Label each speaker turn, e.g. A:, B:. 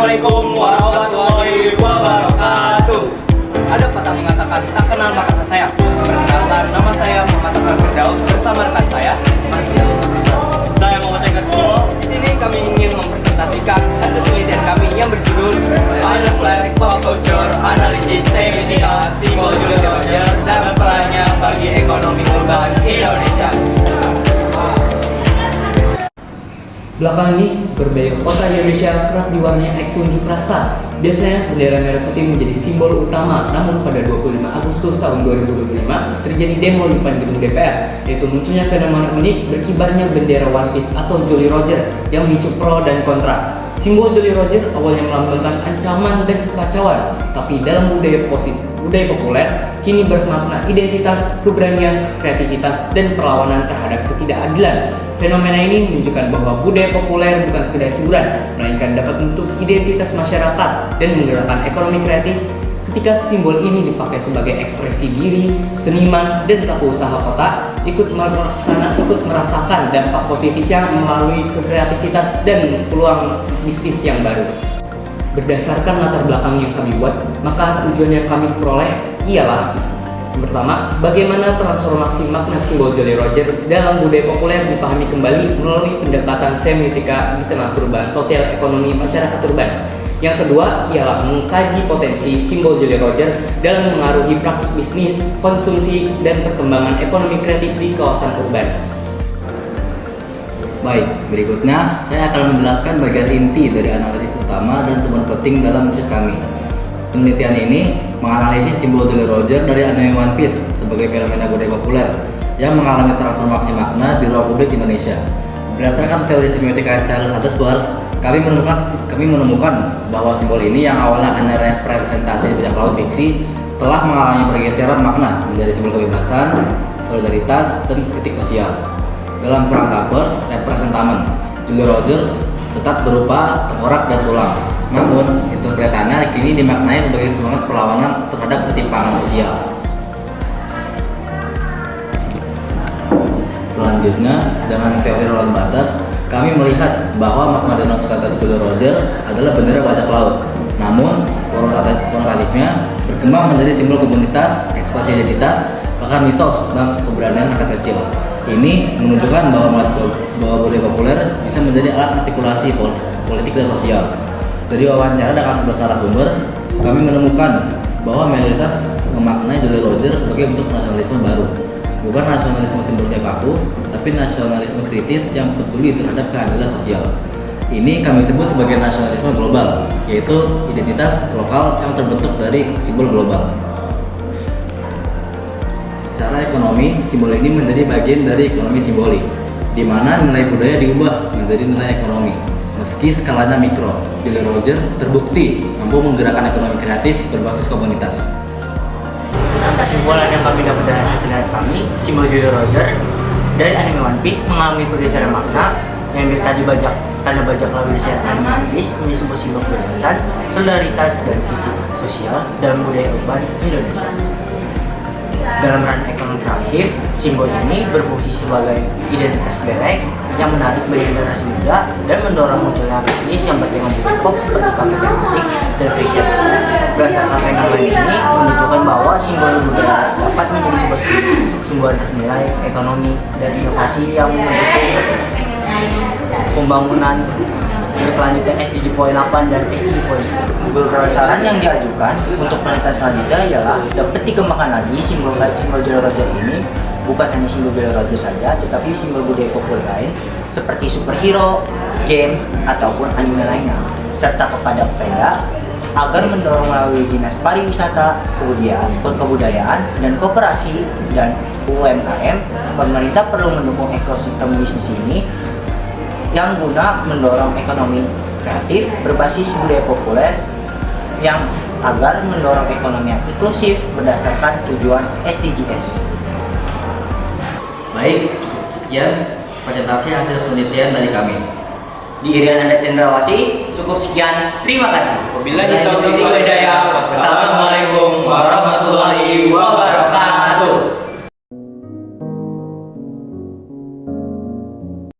A: Assalamualaikum warahmatullahi wabarakatuh.
B: Ada patah mengatakan tak kenal maka tak sayang. Perkenalkan, nama saya Muhammad Firdaus bersama rekan saya
A: Saya Muhammad Eka Sumo.
B: Di sini kami ingin mempresentasikan hasil penelitian kami yang berjudul Final Flag Pop Culture Analisis Semiotika Simbol Juli Roger dan perannya bagi ekonomi urban Indonesia. Belakangan ini, berbagai kota di Indonesia kerap diwarnai aksi unjuk rasa. Biasanya bendera merah putih menjadi simbol utama, namun pada 25 Agustus tahun 2025 terjadi demo di depan gedung DPR, yaitu munculnya fenomena unik berkibarnya bendera One Piece atau Jolly Roger yang memicu pro dan kontra. Simbol Jolly Roger awalnya melambangkan ancaman dan kekacauan, tapi dalam budaya populer kini bermakna identitas, keberanian, kreativitas, dan perlawanan terhadap ketidakadilan. Fenomena ini menunjukkan bahwa budaya populer bukan sekedar hiburan, melainkan dapat membentuk identitas masyarakat dan menggerakkan ekonomi kreatif. Ketika simbol ini dipakai sebagai ekspresi diri, seniman dan pelaku usaha kota ikut merasakan dampak positifnya melalui kreativitas dan peluang bisnis yang baru. Berdasarkan latar belakang yang kami buat, maka tujuan yang kami peroleh ialah: yang pertama, bagaimana transformasi makna simbol Jolly Roger dalam budaya populer dipahami kembali melalui pendekatan semiotika di tengah perubahan sosial ekonomi masyarakat urban. Yang kedua ialah mengkaji potensi simbol Jolly Roger dalam mengaruhi praktik bisnis, konsumsi, dan perkembangan ekonomi kreatif di kawasan urban.
C: Baik, berikutnya saya akan menjelaskan bagian inti dari analisis utama dan temuan penting dalam riset kami. Penelitian ini menganalisis simbol Jolly Roger dari anime One Piece sebagai fenomena budaya populer yang mengalami transformasi makna di ruang publik Indonesia. Berdasarkan teori semiotika Charles Hotspur, kami menemukan bahwa simbol ini yang awalnya hanya representasi bajak laut fiksi telah mengalami pergeseran makna menjadi simbol kebebasan, solidaritas, dan kritik sosial. Dalam kerangka pers representamen, Jolly Roger tetap berupa tengkorak dan tulang. Namun, interpretannya kini dimaknai sebagai semangat perlawanan terhadap ketimpangan sosial. Selanjutnya, dengan teori Roland Barthes, kami melihat bahwa makna denotatif Jolly Roger adalah bendera bajak laut. Namun, konotatifnya berkembang menjadi simbol komunitas, ekspresi identitas, bahkan mitos dan keberanian rakyat kecil. Ini menunjukkan bahwa budaya populer bisa menjadi alat artikulasi politik dan sosial. Dari wawancara dengan 11 narasumber, kami menemukan bahwa mayoritas memaknai Jolly Roger sebagai bentuk nasionalisme baru. Bukan nasionalisme simboliknya kaku, tapi nasionalisme kritis yang peduli terhadap keadilan sosial. Ini kami sebut sebagai nasionalisme global, yaitu identitas lokal yang terbentuk dari simbol global. Secara ekonomi, simbol ini menjadi bagian dari ekonomi simbolik, di mana nilai budaya diubah menjadi nilai ekonomi. Meski skalanya mikro, Jolly Roger terbukti mampu menggerakkan ekonomi kreatif berbasis komunitas.
A: Kesimpulan yang kami dapat dari hasil penelitian kami, simbol Jolly Roger dari anime One Piece mengalami pergeseran makna yang dari tanda bajak laut di anime One Piece menjadi sebuah simbol kebebasan, solidaritas, dan kritik sosial dalam budaya urban Indonesia. Dalam ranah ekonomi kreatif, simbol ini berfungsi sebagai identitas berek yang menarik bagi generasi muda dan mendorong munculnya bisnis yang bertema budaya pop seperti kafe tematik dan fashion. Berdasarkan fenomena ini menunjukkan bahwa simbol budaya dapat menjadi sebuah sumber nilai ekonomi dan inovasi yang mendukung pembangunan berkelanjutan SDG Poin 8 dan SDG Poin 10. Beberapa saran yang diajukan untuk penelitian selanjutnya ialah dapat dikembangkan lagi simbol Jolly Roger ini bukan hanya simbol Jolly Roger saja, tetapi simbol budaya populer lain seperti superhero, game, ataupun anime lainnya, serta kepada Pemda agar mendorong melalui Dinas Pariwisata, Kebudayaan, dan Koperasi dan UMKM. Pemerintah perlu mendukung ekosistem bisnis ini yang guna mendorong ekonomi kreatif berbasis budaya populer yang agar mendorong ekonomi yang inklusif berdasarkan tujuan SDGs.
C: Baik, cukup sekian presentasi hasil penelitian dari kami.
A: Di Irian Anda Cendrawasih, cukup sekian. Terima kasih. Wabillahi taufiq wal hidayah. Wassalamualaikum warahmatullahi wabarakatuh.